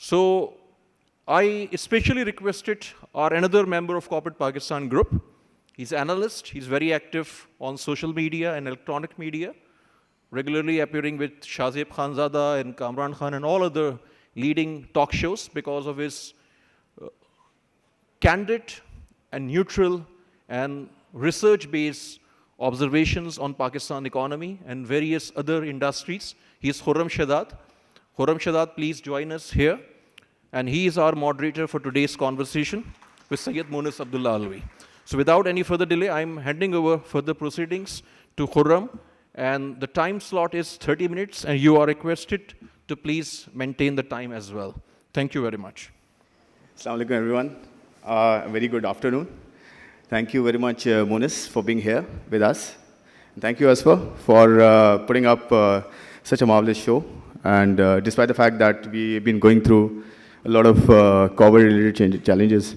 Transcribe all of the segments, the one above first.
So I especially requested our another member of Corporate Pakistan Group. He's Analyst. He's very active on social media and electronic media, regularly appearing with Shahzad Khanzada and Kamran Khan and all other leading talk shows because of his candid and neutral and research-based observations on Pakistan economy and various other industries. He is Khurram Schehzad. Khurram Schehzad, please join us here. And he is our moderator for today's conversation with Syed Moonis Abdullah Alvi. So without any further delay, I'm handing over further proceedings to Khurram. And the time slot is 30 minutes, and you are requested to please maintain the time as well. Thank you very much. Assalamu alaikum, everyone. Very good afternoon. Thank you very much, Moonis, for being here with us. And thank you, Asfa, for putting up such a marvelous show. And despite the fact that we've been going through a lot of COVID-related challenges.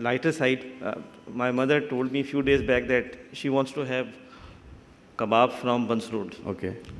lighter side, my mother told me a few days back that she wants to have kebab from Bans Road. Okay.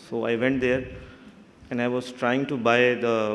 So I went there and I was trying to buy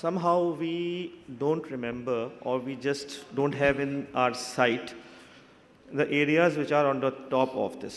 somehow we don't remember or we just don't have in our sight the areas which are on the top of this.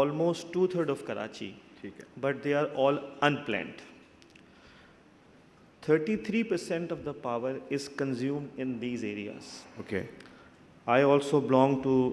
almost 2/3 of Karachi, but they are all unplanned. 33% of the power is consumed in these areas. Okay. I also belong to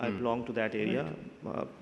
I belong to that area.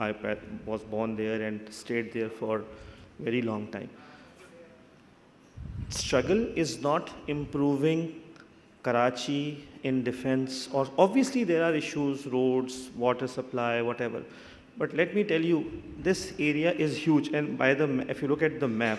I was born there and stayed there for very long time. Struggle is not improving Karachi in defense, or obviously there are issues, roads, water supply, whatever. But let me tell you, this area is huge, and if you look at the map,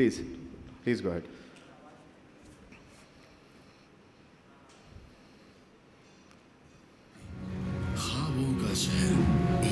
Please go ahead.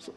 So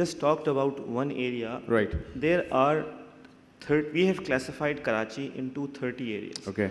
just talked about one area. Right. There are we have classified Karachi into 30 areas. Okay.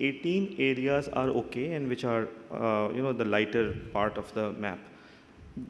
18 areas are okay and which are the lighter part of the map.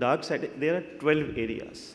dark side, there are 12 areas.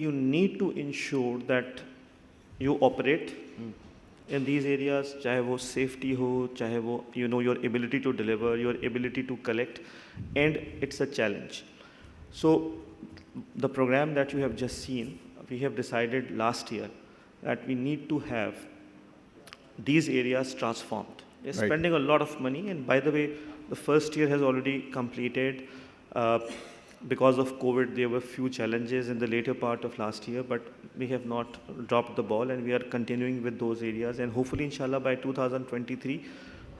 you need to ensure that you operate in these areas, chahe wo safety ho, chahe wo, you know, your ability to deliver, your ability to collect, and it's a challenge. So the program that you have just seen, we have decided last year that we need to have these areas transformed. We're Right. spending a lot of money, and by the way, the first year has already completed. Because of COVID, there were few challenges in the later part of last year, but we have not dropped the ball, and we are continuing with those areas. And hopefully, inshallah, by 2023,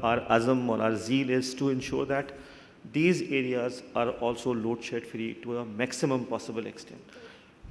our azam or our zeal is to ensure that these areas are also load shed free to a maximum possible extent.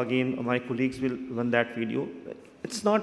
again, my colleagues will run that video. It's not,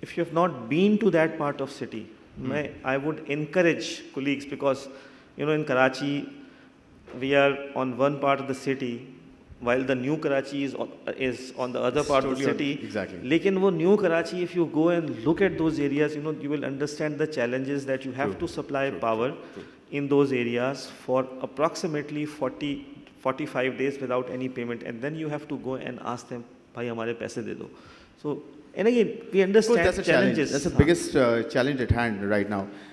if you have not been to that part of city, I would encourage colleagues, because you know, in Karachi we are on one part of the city while the new Karachi is on the other part of the city. Exactly. Lekin wo new Karachi, if you go and look at those areas, you know, you will understand the challenges that you have to supply power in those areas for approximately 40-45 days without any payment, and then you have to go and ask them, bhai hamare paise de do. So, and again, we understand that's a challenge. challenges. That's the biggest challenge at hand right now.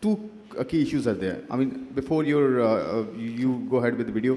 two key issues are there. I mean, before you go ahead with the video,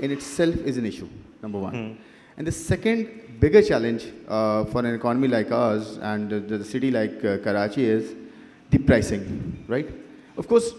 in itself is an issue, number one. And the second bigger challenge for an economy like ours and the city like Karachi is the pricing, right? Of course,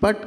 But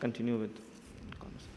continue with conversation.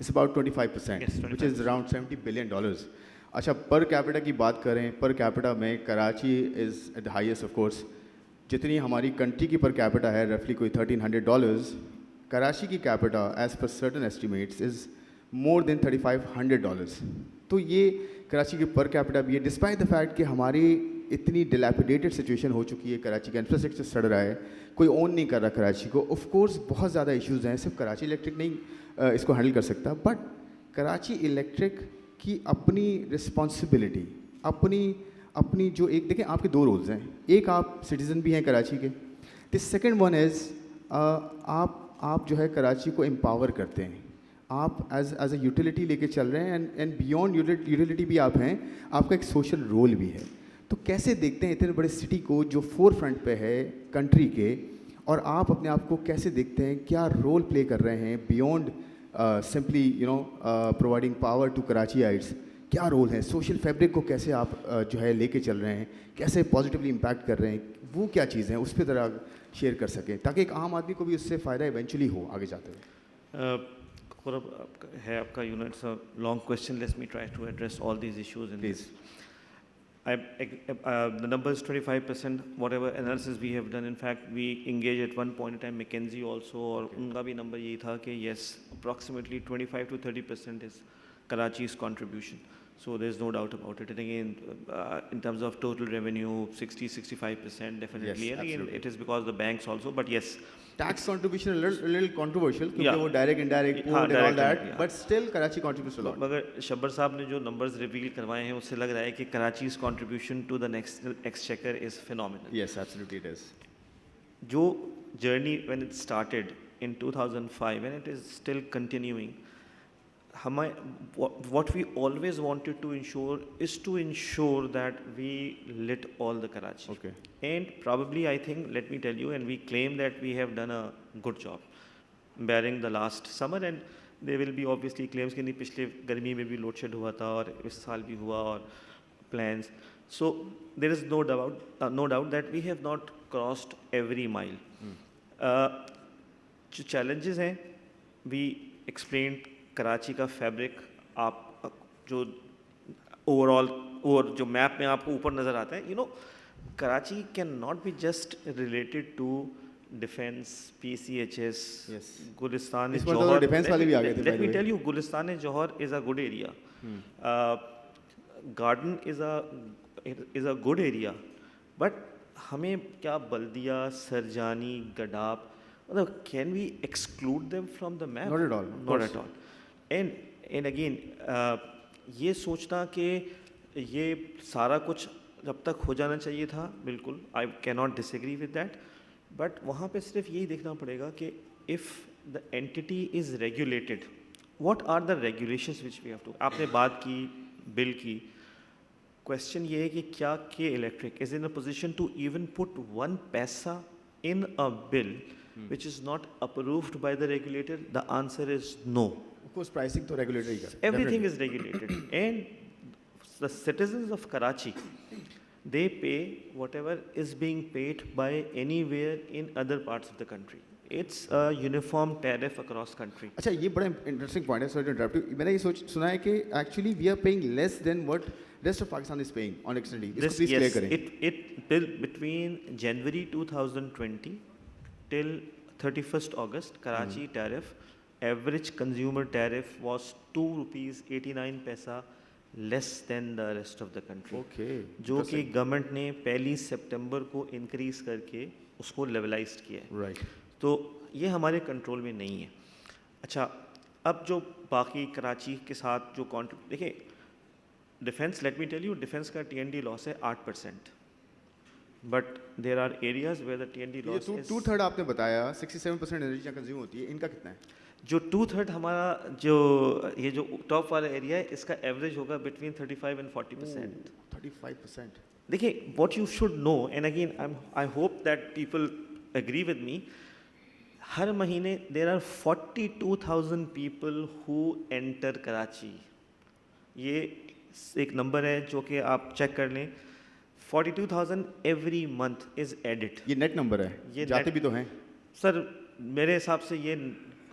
it's about 25%, yes, 25%, which is around $70 billion. اچھا per capita کی بات کریں, per capita میں Karachi is at the highest of course. جتنی ہماری country کی per capita ہے رفلی کوئی $1,300, کراچی کی capita as per certain estimates is more than $3,500. تو یہ کراچی کی پر کیپٹا بھی ہے, ڈسپائٹ دا فیکٹ کہ ہماری اتنی ڈیلیپیڈیٹڈ سچویشن ہو چکی ہے, کراچی کا انفراسٹرکچر سڑ رہا ہے, کوئی اون نہیں کر رہا کراچی کو. آف کورس بہت زیادہ ایشوز ہیں, صرف کراچی الیکٹرک نہیں اس کو ہینڈل کر سکتا, بٹ کراچی الیکٹرک کی اپنی رسپانسبلٹی, اپنی جو ایک دیکھیں آپ کے دو رولز ہیں, ایک آپ سٹیزن بھی ہیں کراچی کے, دی سیکنڈ ون از آپ جو ہے کراچی کو امپاور کرتے ہیں, آپ ایز اے یوٹیلیٹی لے کے چل رہے ہیں, اینڈ بیونڈ یوٹیلیٹی بھی آپ ہیں, آپ کا ایک سوشل رول بھی ہے. تو کیسے دیکھتے ہیں اتنے بڑے سٹی کو جو فور فرنٹ پہ ہے کنٹری کے, اور آپ اپنے آپ کو کیسے دیکھتے ہیں, کیا رول پلے کر رہے ہیں beyond simply providing power to Karachiites, کیا رول ہے, سوشل فیبرک کو کیسے آپ جو ہے لے کے چل رہے ہیں, کیسے پازیٹیولی امپیکٹ کر رہے ہیں, وہ کیا چیزیں ہیں اس پہ ذرا شیئر کر سکیں تاکہ ایک عام آدمی کو بھی اس سے فائدہ ایونچولی ہو آگے جاتے ہوئے. خرم ہے آپ کا units long question, let's me try to address all these issues in this. The number is 25%, whatever analysis we have done. In fact, we engaged at one point in time McKinsey also, اور ان کا بھی number یہی تھا کہ yes, approximately 25 to 30% is Karachi's contribution. So there is no doubt about it. And again, in terms of total revenue, 60-65% definitely. Yes, and again, absolutely. it is because the banks also, but yes. Tax contribution a little controversial کیونکہ وہ direct indirect port and all that, but still Karachi contributes a lot. مگر شبر صاحب نے جو numbers reveal کروائے ہیں اس سے لگ رہا ہے کہ کراچی's contribution to the next exchequer is phenomenal. Yes, absolutely it is. جو journey when it started in 2005 and it is still continuing, what we always wanted to ensure is to ensure that we lit all the Karachi. Okay. And probably I think, let me tell you, and we claim that we have done a good job bearing the last summer, and there will be obviously claims کہ نہیں پچھلے گرمی میں بھی load shade ہوا تھا اور اس سال بھی ہوا اور plans. So there is no doubt that we have not crossed every mile. جو challenges ہیں we explained. کراچی کا فیبرک آپ جو اوور آل اور جو میپ میں آپ کو اوپر نظر آتا ہے, Karachi can not be just related to Defence, PCHS, Gulistan Jauhar. Let me tell you, Gulistan Jauhar is a good area, Garden is a good area, but ہمیں کیا بلدیہ, سرجانی, گڈاپ, مطلب can we exclude them from the map? Not at all. And again یہ سوچنا کہ یہ سارا کچھ جب تک ہو جانا چاہیے تھا, بالکل I can not disagree with that, but وہاں پہ صرف یہی دیکھنا پڑے گا کہ if the entity is regulated, what are the regulations which we have to. آپ نے بات کی بل کی, کویشچن یہ ہے کہ کیا K Electric is in a position to even put 1 paisa in a bill which is not approved by the regulator? The answer is no. Of course, pricing to regulator hi kar. Everything is regulated. And the citizens of Karachi, they pay whatever is being paid by anywhere in other parts of the country. It's a uniform tariff across country. اچھا یہ بڑا interesting point ہے, sorry to interrupt you. میں نے یہ سنا ہے کہ actually we are paying less than what rest of Pakistan is paying on externally. اس کو پلیز کلیئر کریں. It between January 2020 till 31st August, Karachi tariff, average consumer tariff was ₹2.89 less than the rest of the country. Okay. جو کہ government نے 1 September کو increase کر کے اس کو لیولائزڈ کیا ہے. Right. تو یہ ہمارے کنٹرول میں نہیں ہے. اچھا, اب جو باقی کراچی کے ساتھ جو دیکھیں Defence, let me tell you, Defence کا TND لاس ہے 8%. But there are areas where the TND loss is 2/3. آپ نے بتایا 67% انرجی کنزیوم ہوتی ہے, ان کا کتنا ہے؟ جو 2/3 ہمارا جو یہ جو ٹاپ والا ایریا ہے اس کا ایوریج ہوگا بٹوین 35 and 40%. 35%. دیکھیں what you should know, and again I hope that people agree with me, ہر مہینے there are 42,000 people who enter Karachi. یہ ایک نمبر ہے جو کہ آپ چیک کر لیں, 42,000 ایوری منتھ از ایڈڈ. یہ نیٹ نمبر ہے, یہ جاتے بھی تو ہیں سر. میرے حساب سے یہ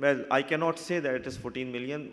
well, I cannot say that it is 14 million,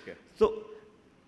Okay. So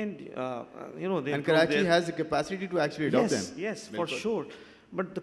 and you know And Karachi has the capacity to actually adopt them. Yes, for sure. But the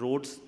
roads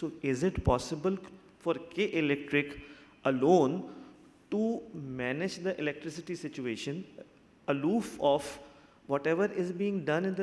so is it possible for K Electric alone to manage the electricity situation aloof of whatever is being done in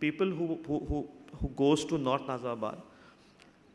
people who goes to North Nazarabad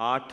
8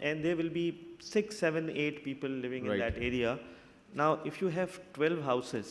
and there will be 6, 7, 8 people living in that area. Now, if you have 12 houses,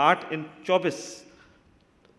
8 in 24,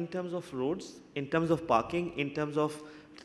in terms of roads, in terms of parking, in terms of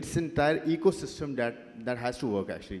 It's entire ecosystem that has to work actually.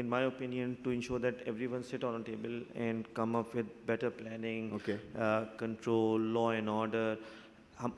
in my opinion to ensure that everyone sit on a table and come up with better planning, control, law and order.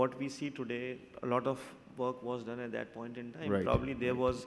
what we see today, a lot of work was done at that point in time. Probably there was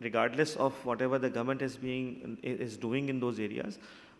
regardless of whatever the government is doing in those areas,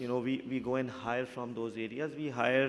you know, we go and hire from those areas, we hire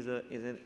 is an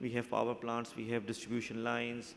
we have power plants, we have distribution lines,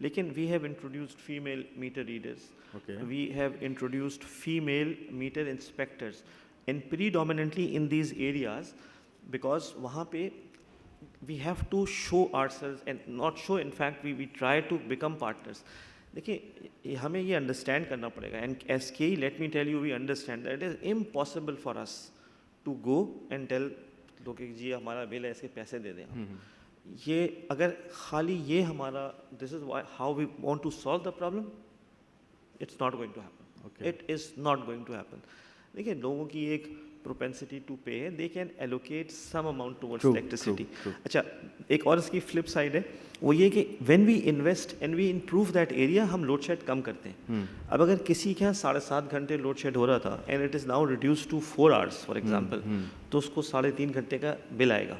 لیکن we have introduced female meter readers. Okay. We have introduced female meter inspectors, and predominantly in these areas, because وہاں پہ we have to show ourselves and not show, in fact we try to become partners. دیکھیے ہمیں یہ understand کرنا پڑے گا, and S K let me tell you we understand that it is impossible for us to go and tell لوگ کہ جی ہمارا بل ہے, ایسے پیسے دے دیں. یہ اگر خالی یہ ہمارا this is how we want to solve the problem, it's not going to happen, it is not going to happen. دیکھیے لوگوں کی ایک propensity to pay, they can allocate some amount towards electricity. اچھا ایک اور اس کی فلپ سائڈ ہے, وہ یہ کہ when we invest and we improve that area, ہم لوڈ شیڈ کم کرتے ہیں. اب اگر کسی کے یہاں 7.5 گھنٹے لوڈ شیڈ ہو رہا تھا and it is now reduced to 4 hours for example, تو اس کو 3.5 گھنٹے کا بل آئے گا.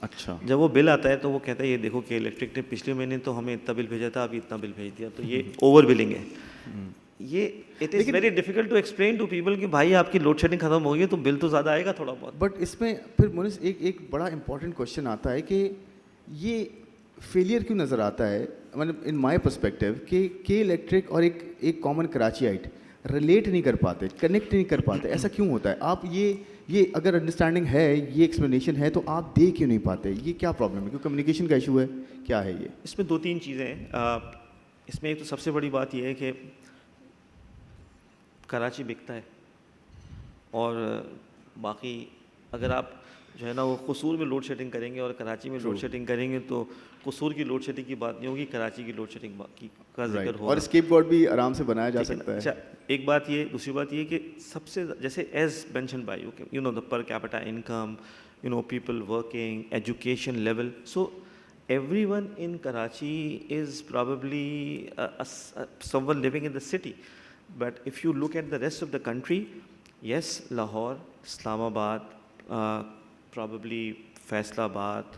اچھا جب وہ بل آتا ہے تو وہ کہتا ہے یہ دیکھو کہ الیکٹرک نے پچھلے مہینے تو ہمیں اتنا بل بھیجا تھا, ابھی اتنا بل بھیج دیا, تو یہ اوور بلنگ ہے. یہ it is very difficult to explain to people کہ بھائی آپ کی لوڈ شیڈنگ ختم ہو گئی تو بل تو زیادہ آئے گا تھوڑا بہت. بٹ اس میں پھر مونس ایک بڑا امپورٹنٹ کوشچن آتا ہے کہ یہ فیلئر کیوں نظر آتا ہے, مطلب ان مائی پرسپیکٹیو کہ کے الیکٹرک اور ایک کامن کراچی آئٹ ریلیٹ نہیں کر پاتے, کنیکٹ نہیں کر پاتے, ایسا کیوں ہوتا ہے؟ آپ یہ اگر انڈرسٹینڈنگ ہے, یہ ایکسپلینیشن ہے, تو آپ دے کیوں نہیں پاتے؟ یہ کیا پرابلم ہے؟ کیوں کمیونیکیشن کا ایشو ہے, کیا ہے یہ؟ اس میں 2-3 چیزیں ہیں. اس میں ایک تو سب سے بڑی بات یہ ہے کہ کراچی بکتا ہے, اور باقی اگر آپ جو ہے نا وہ قصور میں لوڈ شیڈنگ کریں گے اور کراچی میں لوڈ شیڈنگ کریں گے تو قصور کی لوڈ شیڈنگ کی بات نہیں ہوگی, کراچی کی لوڈ شیڈنگ کا ذکر ہوگا. اور اسکیپ گاٹ بھی آرام سے بنایا جا سکتا ہے. اچھا ایک بات یہ, دوسری بات یہ کہ سب سے جیسے as mention by you know the per capita income, you know people working, education level, so everyone in Karachi is probably someone living in the city. But if you look at the rest of the country, yes, Lahore, Islamabad, probably Faisalabad,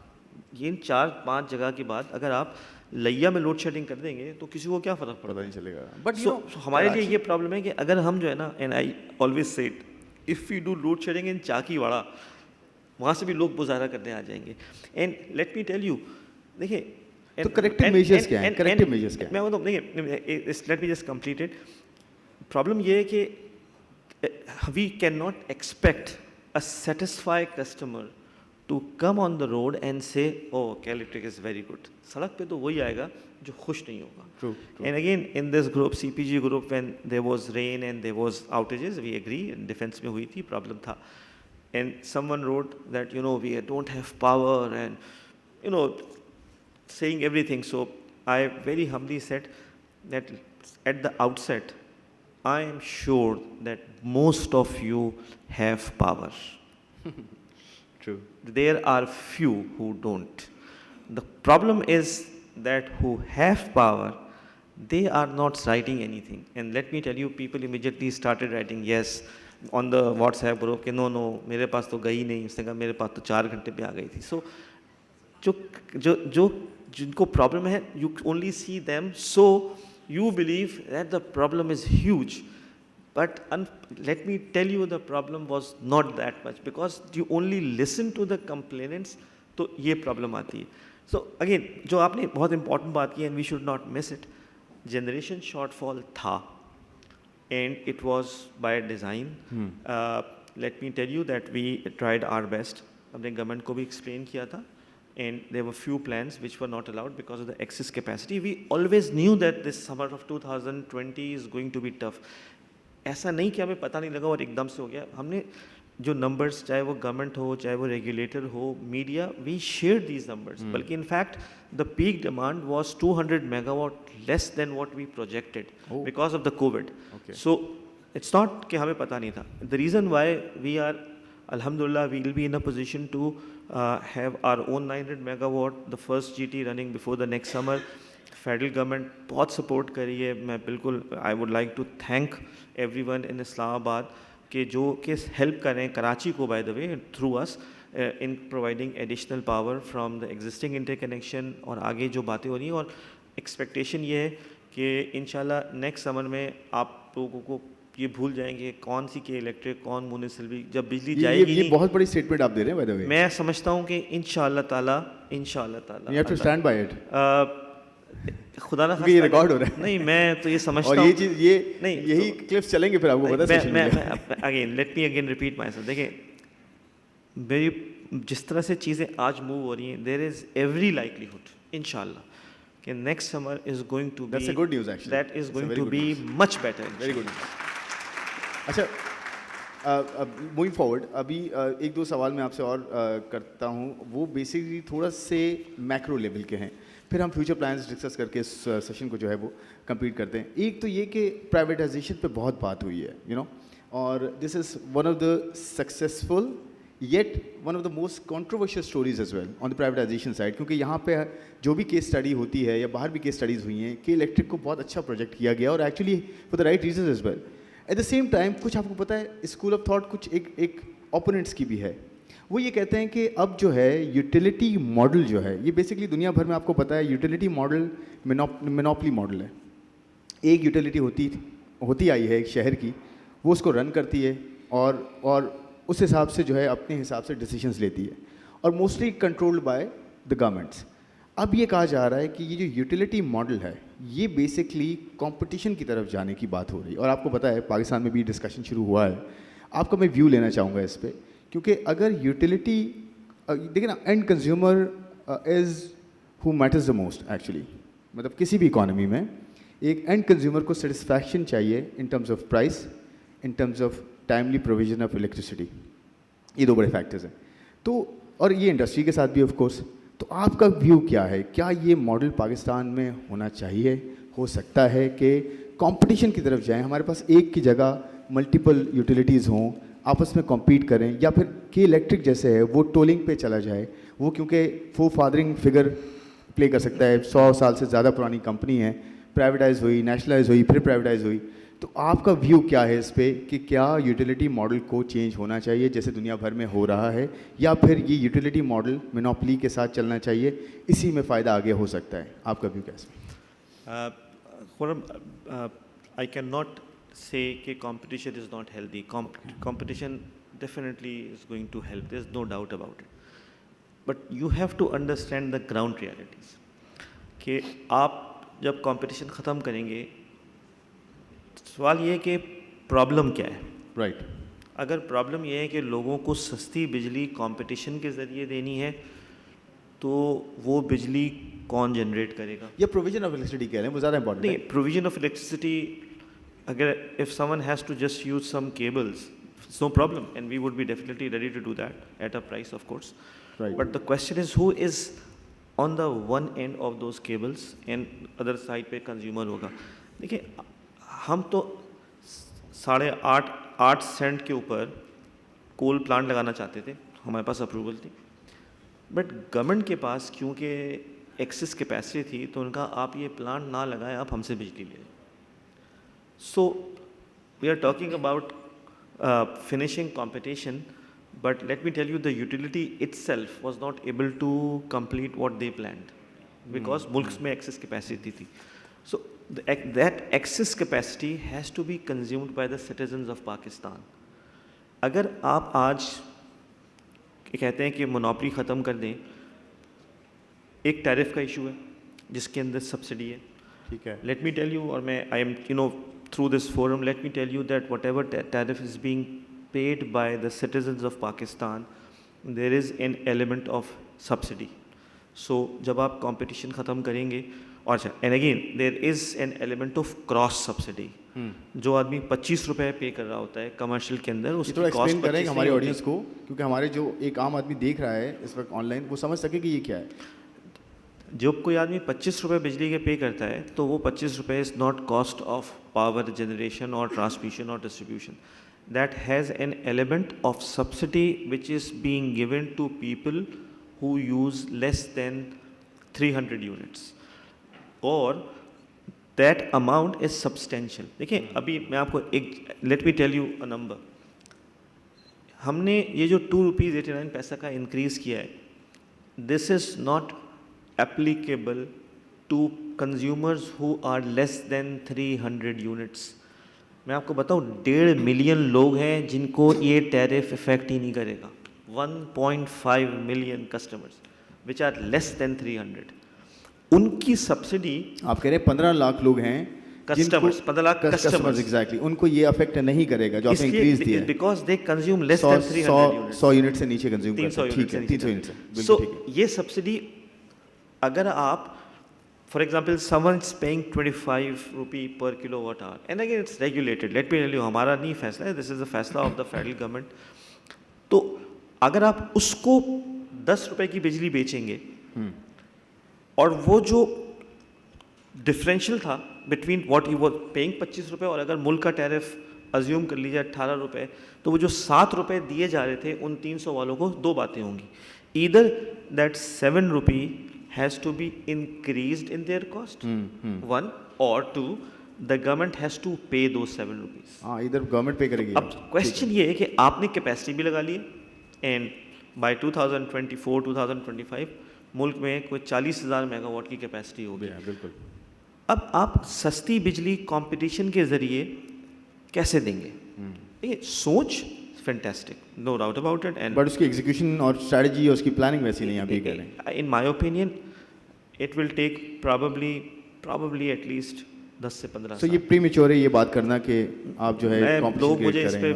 یہ 4-5 جگہ کے بعد اگر آپ لیا میں load shedding کر دیں گے تو کسی کو کیا فرق پڑتا نہیں چلے گا. بٹ ہمارے لیے یہ پرابلم ہے کہ اگر ہم جو ہے نا, and I always said if you do load shedding in Chakiwara, وہاں سے بھی لوگ مظاہرہ کرنے آ جائیں گے. And let me tell you, دیکھیے تو کریکٹیو میجرز کیا ہیں؟ کریکٹیو میجرز کیا ہیں؟ میں وہ دیکھیے let me just complete it. Problem یہ ہے کہ we can not expect a satisfy customer to come on the road and say او کے الیکٹرک از ویری گڈ. سڑک پہ تو وہی آئے گا جو خوش نہیں ہوگا. And again in this group C P G group when there was rain and there was outages, we agree, Defence میں ہوئی تھی, پرابلم تھا. And someone wrote that you know we don't have power and you know saying everything. So I very humbly said that at the outset, I am sure that most of you have power. True. There are few who don't. The problem is that who have power, they are not writing anything. And let me tell you, people immediately started writing yes on the WhatsApp group کہ no میرے پاس تو گئی نہیں, اس نے کہا میرے پاس تو 4 گھنٹے پہ آ گئی تھی. So جو جن کو پرابلم ہے, you only see them, so you believe that the problem is huge. But let me tell you the problem was not that much because you only listen to the complainants, تو یہ problem آتی ہے. So again جو آپ نے بہت important بات کی, and we should not miss it, generation shortfall تھا and it was by design. Let me tell you that we tried our best. اپنے گورنمنٹ کو بھی ایکسپلین کیا تھا, and there were few plans which were not allowed because of the excess capacity. We always knew that this summer of 2020 is going to be tough. ایسا نہیں کہ ہمیں پتہ نہیں لگا اور ایک دم سے ہو گیا. ہم نے جو نمبرس, چاہے وہ گورنمنٹ ہو چاہے وہ ریگولیٹر ہو, media, we share these numbers. بلکہ in fact the peak demand was 200 megawatt less than what we projected because of the COVID. So it's not کہ ہمیں پتہ نہیں تھا. The reason why we are alhamdulillah we will be in a position to have our own 900 megawatt, the first GT running before the next summer. Federal government بہت support کری ہے. میں بالکل I would like to thank everyone in Islamabad کہ جو کہ help کر رہے ہیں کراچی کو by the way through us in providing additional power from the existing interconnection. اور آگے جو باتیں ہو رہی ہیں, اور ایکسپیکٹیشن یہ ہے کہ انشاءاللہ نیکسٹ سمر میں آپ لوگوں کو یہ بھول جائیں گے کون سی کے الیکٹرک کون میونسپل, جب بجلی جائے گی. یہ بہت بڑی اسٹیٹمنٹ آپ دے رہے ہیں بائی دی وے. میں سمجھتا ہوں کہ انشاءاللہ تعالیٰ you have to stand by it. خدا نہ یہ ریکارڈ ہو رہا ہے. نہیں میں تو یہ سمجھتا اور ہوں یہ چیز یہ نہیں یہی کلپس چلیں گے پھر آپ کو پتا ہے. Again let me again repeat my self. دیکھیں میری جس طرح سے چیزیں آج موو ہو رہی ہیں, دیر از ایوری لائکلیہڈ انشاءاللہ کہ next summer is going to be, That's a good news actually. That is It's a going very to good be news. Much better. Very good. اچھا موونگ فارورڈ, ابھی ایک دو سوال میں آپ سے اور کرتا ہوں, وہ بیسکلی تھوڑا سے میکرو لیول کے ہیں, پھر ہم فیوچر پلانس ڈسکس کر کے اس سیشن کو جو ہے وہ کمپلیٹ کرتے ہیں. ایک تو یہ کہ پرائیویٹائزیشن پہ بہت بات ہوئی ہے, یو نو, اور this is one of the successful yet one of the most controversial stories as well on the privatisation side, کیونکہ یہاں پہ جو بھی کیس اسٹڈی ہوتی ہے یا باہر بھی کیس اسٹڈیز ہوئی ہیں کہ الیکٹرک کو بہت اچھا پروجیکٹ کیا گیا, اور actually for the right reasons as well. At the same time کچھ آپ کو پتہ ہے اسکول آف تھاٹ کچھ ایک اوپوننٹس کی بھی ہے. وہ یہ کہتے ہیں کہ اب جو ہے یوٹیلیٹی ماڈل جو ہے, یہ بیسکلی دنیا بھر میں آپ کو پتہ ہے یوٹیلیٹی ماڈل مینوپلی ماڈل ہے. ایک یوٹیلیٹی ہوتی آئی ہے ایک شہر کی, وہ اس کو رن کرتی ہے اور اس حساب سے جو ہے اپنے حساب سے ڈیسیشنز لیتی ہے, اور mostly controlled by the governments. اب یہ کہا جا رہا ہے کہ یہ جو یوٹیلیٹی ماڈل ہے یہ بیسکلی کمپٹیشن کی طرف جانے کی بات ہو رہی ہے, اور آپ کو پتہ ہے پاکستان میں بھی ڈسکشن شروع ہوا ہے. آپ کا میں ویو لینا چاہوں گا اس پہ, کیونکہ اگر یوٹیلیٹی دیکھیں نا, and consumer is who matters the most actually, مطلب کسی بھی اکانومی میں ایک اینڈ کنزیومر کو سیٹسفیکشن چاہیے ان terms of price, in terms of timely provision of electricity. یہ دو بڑے فیکٹرز ہیں. تو اور یہ انڈسٹری کے ساتھ بھی آف کورس. تو آپ کا ویو کیا ہے, کیا یہ ماڈل پاکستان میں ہونا چاہیے, ہو سکتا ہے کہ کمپٹیشن کی طرف جائیں, ہمارے پاس ایک کی جگہ ملٹیپل یوٹیلیٹیز ہوں, آپس میں کمپیٹ کریں, یا پھر کہ الیکٹرک جیسے ہے وہ ٹولنگ پہ چلا جائے, وہ کیونکہ فادرنگ فگر پلے کر سکتا ہے, 100 سال سے زیادہ پرانی کمپنی ہے, پرائیویٹائز ہوئی, نیشنلائز ہوئی, پھر پرائیویٹائز ہوئی. تو آپ کا ویو کیا ہے اس پہ کہ کیا یوٹیلیٹی ماڈل کو چینج ہونا چاہیے جیسے دنیا بھر میں ہو رہا ہے, یا پھر یہ یوٹیلیٹی ماڈل مینوپلی کے ساتھ چلنا چاہیے, اسی میں فائدہ آگے ہو سکتا ہے؟ آپ کا ویو کیسے؟ خرم, آئی کین ناٹ say کہ competition is not healthy. Competition definitely is going to help, there's no doubt about it, but you have to understand the ground realities کہ آپ جب competition ختم کریں گے, سوال یہ ہے کہ پرابلم کیا ہے. رائٹ. اگر پرابلم یہ ہے کہ لوگوں کو سستی بجلی کمپٹیشن کے ذریعے دینی ہے, تو وہ بجلی کون جنریٹ کرے گا؟ یا پروویژن آف الیکٹریسٹی کہہ رہے ہیں, وہ زیادہ امپورٹنٹ ہے. نہیں, پروویژن آف الیکٹریسٹی, اگر if someone has to just use some cables, it's no problem, and we would be definitely ready to do that at a price, of course. Right. But the question is who is on the one end of those cables and other side پہ consumer ہوگا. دیکھیں ہم تو 8.5 Saint کے اوپر کول plant لگانا چاہتے تھے, ہمارے پاس اپروول تھی, بٹ گورنمنٹ کے پاس کیونکہ ایکسس کیپیسٹی تھی تو ان کا آپ یہ پلانٹ نہ لگائیں, آپ ہم سے بجلی لیں. So we are talking about finishing competition, but let me tell you the utility itself was not able to complete what they planned because mulks mein excess capacity thi. So that excess capacity has to be consumed by the citizens of Pakistan. اگر آپ آج کہتے ہیں کہ monopoly ختم کر دیں, ایک ٹیرف کا ایشو ہے جس کے اندر سبسڈی ہے, ٹھیک ہے. لیٹ می ٹیل یو, اور میں I am through this forum, let me tell you that whatever tariff is being paid by the citizens of Pakistan, there is an element of subsidy. So jab aap competition khatam karenge, aur and again there is an element of cross subsidy. جو آدمی 25 روپے پے کر رہا ہوتا ہے commercial کے اندر, اس کی cost explain کریں ہماری آڈینس کو, کیونکہ ہمارے جو ایک عام آدمی دیکھ رہا ہے اس وقت آن لائن, وہ سمجھ سکے کہ یہ کیا ہے. جب کوئی آدمی 25 روپے بجلی کے پے کرتا ہے تو وہ 25 روپے is not cost of power generation اور ٹرانسمیشن اور distribution. That has an element of subsidy which is being given to people who use less than 300 units, اور دیٹ اماؤنٹ از سبسٹینشیل. دیکھیں ابھی میں آپ کو ایک let me tell you a number. ہم نے یہ جو 2 روپیز 89 پیسہ کا انکریز کیا ہے, this is not applicable to consumers who are less than 300 units. میں آپ کو بتاؤں 1.5 ملین لوگ ہیں جن کو یہ ٹیرف افیکٹ ہی نہیں کرے گا. 1.5 million customers which are less than 300. ان کی سبسڈی آپ کہہ رہے ہیں 15 لاکھ لوگ ہیں کسٹمرز 15 لاکھ کسٹمرز ایگزیکٹلی ان کو یہ افیکٹ نہیں کرے گا جو آپ نے انکریز دیا ہے because they consume less than 300 units 100 unit سے نیچے کنزیوم کرتے ہیں. ٹھیک ہے 300 یونٹ سے. سو یہ سبسڈی اگر آپ for example someone is paying 25 rupee per kilowatt hour and again it's regulated, let me tell you ہمارا نہیں فیصلہ ہے, this is the فیصلہ of the federal government. تو اگر آپ اس کو 10 روپے کی بجلی بیچیں گے اور وہ جو ڈفرینشیل تھا between what he was paying 25 روپے اور اگر ملک کا ٹیرف ازیوم کر لیجیے 18 روپے, تو وہ جو 7 روپے دیے جا رہے تھے ان 300 والوں کو دو باتیں ہوں گی. Either that 7 rupee has to be increased in their cost, one, or two, the government has to pay those 7 rupees. ادھر گورنمنٹ پے کرے گی. اب کوشچن یہ ہے کہ آپ نے کیپیسٹی بھی لگا لی ہے اینڈ بائی 2024 2025 ملک میں کوئی 40,000 میگا واٹ کی کیپیسٹی ہوگی. بالکل. اب آپ سستی بجلی کمپٹیشن کے ذریعے کیسے دیں گے؟ یہ سوچ fantastic, no doubt about it, and but اس کی ایگزیکیوشن اور اسٹریٹجی اور اس کی پلاننگ ویسی نہیں آپ یہ کہہ رہے ہیں. In my opinion it will take probably at least 10 سے 15 سو یہ پری میچور ہے یہ بات کرنا کہ آپ جو ہے لوگ مجھے اس پہ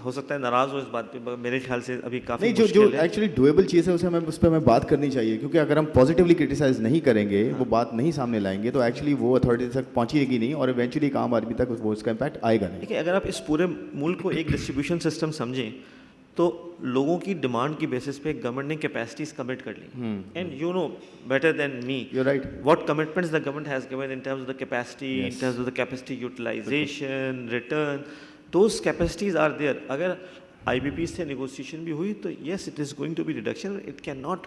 ہو سکتا ہے ناراض ہو اس بات پہ, میرے خیال سے ابھی کافی نہیں جو ایکچولی ڈویبل چیز ہے اسے ہمیں اس پہ ہمیں بات کرنی چاہیے, کیونکہ اگر ہم پازیٹیولی کرٹیسائز نہیں کریں گے, وہ بات نہیں سامنے لائیں گے, تو ایکچولی وہ اتھارٹی تک پہنچے گی نہیں اور ایونچولی ایک عام آدمی تک وہ اس کا امپیکٹ آئے گا نہیں. دیکھیے اگر آپ اس پورے ملک کو ایک ڈسٹریبیوشن سسٹم سمجھیں تو لوگوں کی ڈیمانڈ کی بیسس پہ گورنمنٹ نے کیپیسٹیز کمٹ کر لی, and you know better than me what commitments the government has given in terms of the capacity, in terms of the capacity utilization, return, those capacities are there. اگر I P P سے negotiation بھی ہوئی تو yes it is going to be reduction, it can not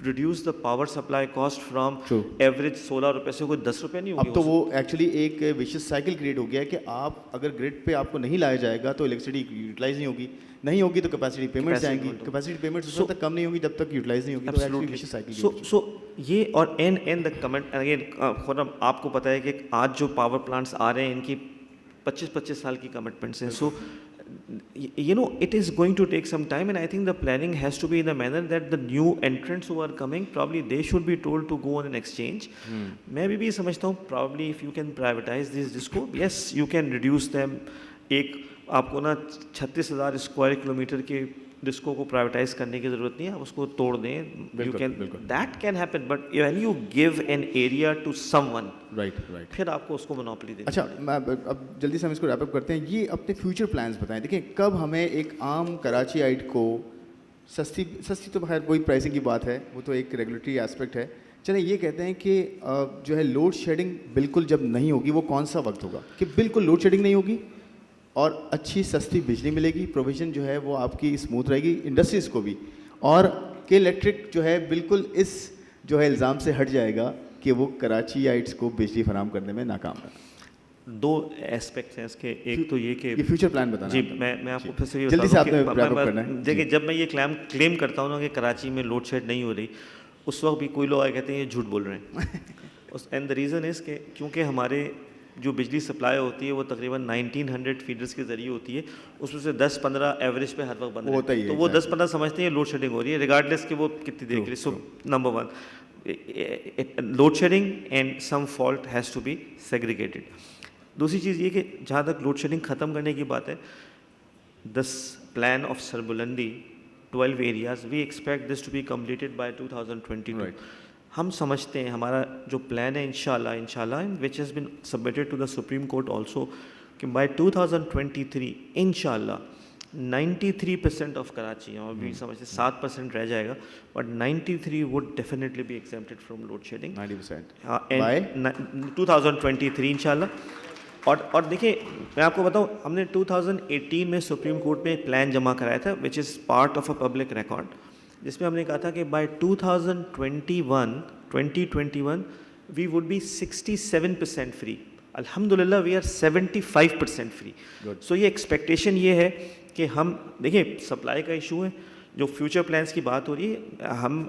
reduce the power supply cost from average 16 روپے سے کوئی 10 روپے نہیں ہوگی. اب تو وہ ایکچولی ایک ویشیس سائیکل کریٹ ہو گیا ہے کہ آپ اگر گریڈ پہ آپ کو نہیں لایا جائے گا تو الیکٹریسٹی یوٹیلائز نہیں ہوگی تو کیپیسٹی پیمنٹس آئیں گی, کیپیسٹی پیمنٹس اس وقت تک کم نہیں ہوگی جب تک یوٹیلائز نہیں ہوگی. تو ایکچولی ویشیس سائیکل. سو یہ اور اینڈ دا کمنٹ اگین خرم آپ کو پتہ ہے کہ آج جو پاور پلانٹس آ رہے ہیں ان کی 25 سال کی کمٹمنٹس ہیں. سو you know it is going to take some time, and I think the planning has to be in the manner that the new entrants who are coming probably they should be told to go on an exchange. میں بھی سمجھتا ہوں probably if you can privatize this disco, yes you can reduce them. ایک آپ کو نا 36,000 square kilometre کے disco کو پرائیویٹائز کرنے کی ضرورت نہیں ہے, آپ اس کو توڑ دیں. You can that can happen, but when you give an area to someone, پھر آپ کو اس کو مونوپلی دیں. اچھا اب جلدی سے ہم اس کو ریپ اپ کرتے ہیں. یہ اپنے فیوچر پلانس بتائیں. دیکھیں کب ہمیں ایک عام کراچی آئٹ کو سستی تو خیر وہی پرائسنگ کی بات ہے, وہ تو ایک ریگولیٹری ایسپیکٹ ہے. چلیں یہ کہتے ہیں کہ جو ہے لوڈ شیڈنگ بالکل جب نہیں ہوگی, وہ کون سا وقت ہوگا کہ بالکل لوڈ شیڈنگ نہیں ہوگی اور اچھی سستی بجلی ملے گی, پروویژن جو ہے وہ آپ کی اسموتھ رہے گی انڈسٹریز کو بھی, اور کہ الیکٹرک جو ہے بالکل اس جو ہے الزام سے ہٹ جائے گا کہ وہ کراچی آئٹس کو بجلی فراہم کرنے میں ناکام ہے. دو ایسپیکٹس ہیں اس کے, ایک تو یہ کہ فیوچر پلان بتانا. جی میں آپ کو پھر سے جلدی سے آپ نے ریپ اپ کرنا ہے. دیکھیں جب میں یہ کلیم کرتا ہوں نا کہ کراچی میں لوڈ شیڈ نہیں ہو رہی, اس وقت بھی کوئی لوگ آئے کہتے ہیں یہ جھوٹ بول رہے ہیں. اینڈ دا ریزن از کہ کیونکہ ہمارے جو بجلی سپلائی ہوتی ہے وہ تقریباً 1900 فیڈرس کے ذریعے ہوتی ہے, اس میں سے 10-15 ایوریج پہ ہر وقت بند ہوتا ہے, تو وہ 10-15 سمجھتے ہیں لوڈ شیڈنگ ہو رہی ہے ریگارڈلیس کہ وہ کتنی دیکھ رہی ہے. So number 1 load shedding and some fault has to be segregated. دوسری چیز یہ کہ جہاں تک لوڈ شیڈنگ ختم کرنے کی بات ہے, دس پلان آف سربلندی 12 areas, we expect this to be completed by 2022. ہم سمجھتے ہیں ہمارا جو پلان ہے انشاءاللہ which has been submitted to the supreme court also, کہ بائی 2023 انشاءاللہ 93% آف کراچی, اور بھی سمجھتے 7% رہ جائے گا, but 93 would definitely be exempted from load shedding 90% by 2023 انشاءاللہ. اور دیکھیں میں آپ کو بتاؤں, ہم نے 2018 میں سپریم کورٹ میں ایک پلان جمع کرایا تھا which is part of a public record, جس میں ہم نے کہا تھا کہ by 2021 we would be 67% free. الحمدللہ وی آر 75% فری. سو یہ ایکسپیکٹیشن یہ ہے کہ ہم دیکھیں سپلائی کا ایشو ہے, جو فیوچر پلانس کی بات ہو رہی ہے, ہم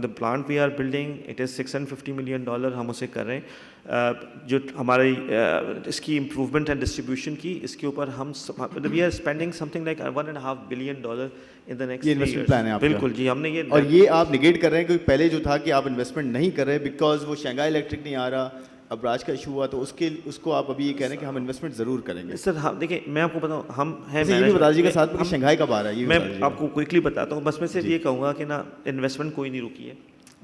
the plant we are building it is $650 million, ہم اسے کر رہے ہیں. جو ہماری اس کی امپروومنٹ اینڈ ڈسٹریبیوشن کی, اس کے اوپر ہم we are spending something like $1.5 billion in the next 3 years. یہ انویسٹمنٹ پلان ہے آپ کا؟ بالکل جی, ہم نے یہ, اور یہ آپ نگیٹ کر رہے ہیں کہ پہلے جو تھا کہ آپ انویسٹمنٹ نہیں کر رہے بیکاز وہ شنگھائی الیکٹرک نہیں آ رہا, اب راج کا ایشو ہوا, تو اس کو آپ ابھی یہ کہہ رہے ہیں کہ ہم انویسٹمنٹ ضرور کریں گے. سر دیکھیں میں آپ کو بتاؤں, ہم ہیں, یہ بھی بتا دیجیے گا ساتھ میں شنگھائی کب آ رہا ہے, یہ میں آپ کو کوئکلی بتاتا ہوں. بس میں صرف یہ کہوں گا کہ نا انویسٹمنٹ کوئی نہیں رکی ہے.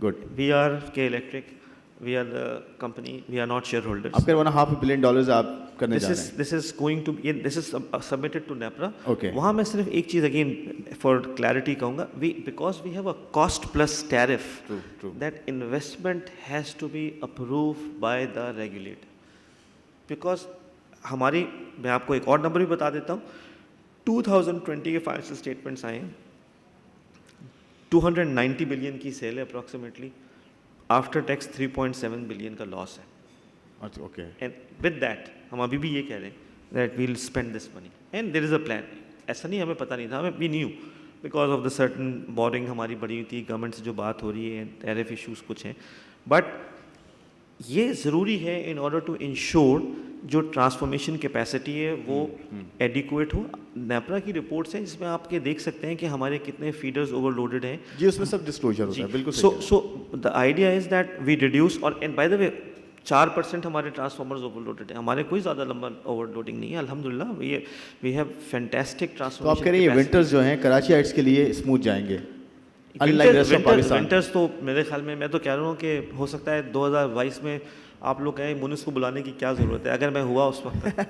Good. We are K Electric, we are the company, we are not shareholders. آپ کا $1.5 billion آپ کرنے جا رہے ہیں. This is going to be, this is submitted to NEPRA. Okay. وہاں میں صرف ایک چیز اگین فار کلیئرٹی کہوں گا, because we have a cost plus tariff, True. that investment has to be approved by the regulator. Because ہماری, میں آپ کو ایک اور نمبر بھی بتا دیتا ہوں, 2020 کے فائنینشیل اسٹیٹمنٹس آئے ہیں, 290 بلین کی سیل ہے اپروکسیمیٹلی, آفٹر ٹیکس 3.7 بلین کا لاس ہے. اوکے. اینڈ ود دیٹ ہم ابھی بھی یہ کہہ رہے ہیں that we'll spend this money and there is a plan. ایسا نہیں ہمیں پتہ نہیں تھا, ہمیں we knew because of the certain boring ہماری بڑی ہوئی تھی, گورنمنٹ سے جو بات ہو رہی ہے, ٹیرف ایشوز کچھ ہیں, بٹ یہ ضروری ہے ان آرڈر ٹو انشور جو ٹرانسفارمیشن کیپیسٹی ہے وہ ایڈیکویٹ ہو. نیپرا کی رپورٹس ہیں جس میں آپ کے دیکھ سکتے ہیں کہ ہمارے کتنے فیڈرز اوور لوڈڈ ہیں. جی اس میں سب ڈسکلوجر ہوتا ہے, بالکل. So the idea is that we reduce, اور اینڈ بائی دا وے 4% ہمارے ٹرانسفارمرز اوور لوڈڈ ہیں, ہمارے کوئی زیادہ لمبا اوور لوڈنگ نہیں ہے الحمدللہ. We have fantastic transformation. تو آپ کہہ رہے ہیں ونٹرز جو ہیں کراچی ہائٹس کے لیے اسموتھ جائیں گے unlike rest of Pakistan. Winters تو میرے خیال میں تو کہہ رہا ہوں کہ ہو سکتا ہے 2022 میں آپ لوگ کہیں مونس کو بلانے کی کیا ضرورت ہے, اگر میں ہوا اس وقت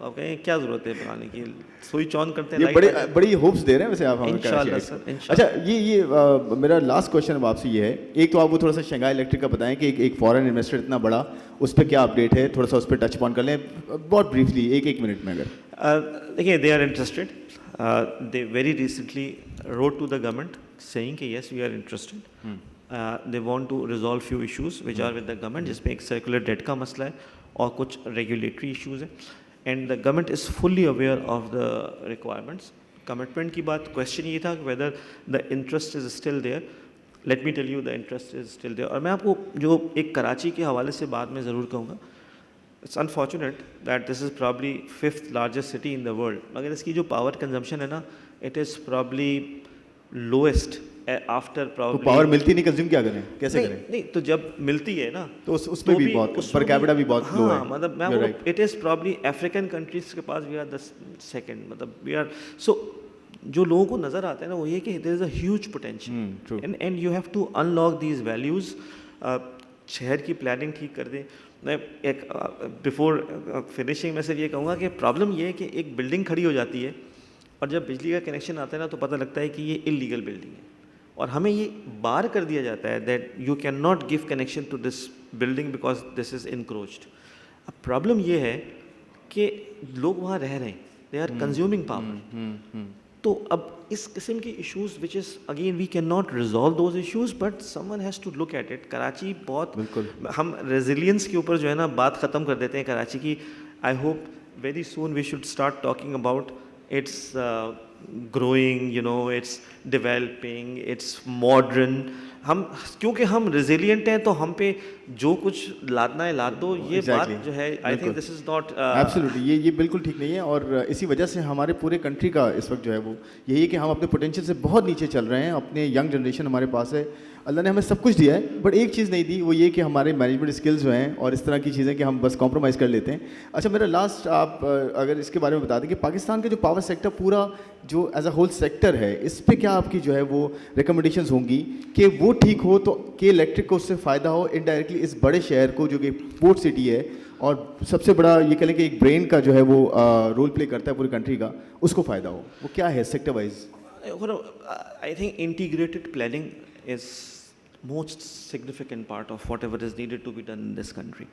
آپ کہیں کیا ضرورت ہے بلانے کی, سوئی آن کرتے ہیں. یہ بڑی ہوپس دے رہے ہیں ویسے آپ ہمیں. انشاءاللہ سر. اچھا یہ میرا لاسٹ کوشچن آپ سے یہ ہے, ایک تو آپ وہ تھوڑا سا شنگھائی الیکٹرک کا بتائیں کہ ایک فارن انویسٹر اتنا بڑا, اس پہ کیا اپڈیٹ ہے, تھوڑا سا اس پہ ٹچ اپون کر لیں بہت بریفلی, ایک منٹ میں. اگر دیکھیے they are interested, they very recently wrote to the government saying کہ yes we are interested. They want to resolve few issues which are with the government, جس میں ایک circular debt کا مسئلہ ہے اور کچھ regulatory issues ہیں, and the government is fully aware of the requirements. Commitment کی بات, question یہ تھا whether the interest is still there. Let me tell you the interest is still there. اور میں آپ کو جو ایک کراچی کے حوالے سے بات میں ضرور کہوں گا, it's unfortunate that this is probably 5th largest city in the world, مگر اس کی جو power consumption ہے نا, it is probably lowest after probably. تو پاور ملتی نہیں, کنزیوم کیا کریں, کیسے کریں؟ نہیں تو جب ملتی ہے نا تو اس میں بھی بہت پر کیپٹا بھی بہت لو ہے. مطلب میں it is probably African countries کے پاس وی آر دا سیکنڈ, مطلب وی آر. سو جو لوگوں کو نظر آتا ہے نا وہ یہ کہ there is a huge potential and you have to unlock these values. شہر کی پلاننگ ٹھیک کر دیں. میں ایک بفور فنیشنگ میں صرف یہ کہوں گا کہ پرابلم یہ ہے کہ ایک بلڈنگ کھڑی ہو جاتی ہے اور جب بجلی کا کنیکشن آتا ہے نا تو پتہ لگتا ہے کہ یہ انلیگل بلڈنگ ہے, اور ہمیں یہ بار کر دیا جاتا ہے that you can not give connection to this building because this is encroached. اب پرابلم یہ ہے کہ لوگ وہاں رہ رہے ہیں, دے آر کنزیومنگ پاور. تو اب اس قسم کی issues which is again we can not resolve those issues but someone has to look at it. Karachi بہت, ہم ریزیلینس کے اوپر جو ہے نا بات ختم کر دیتے ہیں کراچی کی. I hope very soon we should start talking about it's growing, you know, it's developing, it's modern. ہم کیونکہ ہم ریزیلینٹ ہیں تو ہم پہ جو کچھ لادنا ہے لاد دو, یہ بات جو ہے I think this is not absolutely, یہ بالکل ٹھیک نہیں ہے. اور اسی وجہ سے ہمارے پورے کنٹری کا اس وقت جو ہے وہ یہی ہے کہ ہم اپنے پوٹینشیل سے بہت نیچے چل رہے ہیں. اپنے ینگ جنریشن ہمارے پاس ہے, اللہ نے ہمیں سب کچھ دیا ہے, بٹ ایک چیز نہیں دی, وہ یہ کہ ہمارے مینجمنٹ اسکلز جو ہیں اور اس طرح کی چیزیں کہ ہم بس کمپرومائز کر لیتے ہیں. اچھا میرا لاسٹ آپ اگر اس کے بارے میں بتا دیں کہ پاکستان کا جو پاور سیکٹر پورا جو ایز اے ہول سیکٹر ہے, اس پہ کیا آپ کی جو ہے وہ ریکمنڈیشنز ہوں گی کہ وہ ٹھیک ہو تو کہ الیکٹرک کو اس سے فائدہ ہو, انڈائریکٹلی اس بڑے شہر کو جو کہ پورٹ سٹی ہے اور سب سے بڑا یہ کہہ لیں کہ ایک برین کا جو ہے وہ رول پلے کرتا ہے پوری کنٹری کا, اس کو فائدہ ہو, وہ کیا ہے sector wise? I think integrated planning is most significant part of whatever is needed to be done in this country.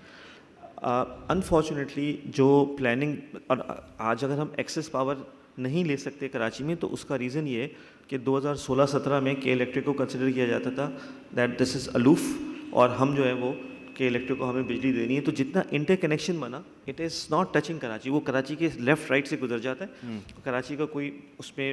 Unfortunately جو پلاننگ, اور آج اگر ہم ایکسیس پاور نہیں لے سکتے کراچی میں تو اس کا ریزن یہ ہے کہ 2016-17 میں کے الیکٹرک کو کنسیڈر کیا جاتا تھا دیٹ دس از الوف, اور ہم جو ہے وہ کہ الیکٹرک کو ہمیں بجلی دینی ہے. تو جتنا انٹر کنیکشن بنا it is not touching Karachi, وہ کراچی کے لیفٹ رائٹ سے گزر جاتا ہے, کراچی کا کوئی اس میں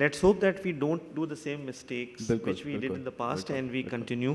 let's hope that we don't do the same mistakes which we did in the past and we continue.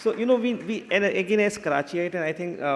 So you know we and again as Karachiite and I think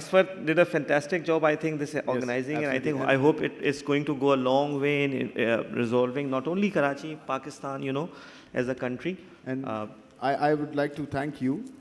Asfar did a fantastic job, I think, this organizing, and I think I hope it is going to go a long way in resolving not only Karachi, Pakistan, you know, as a country. And I would like to thank you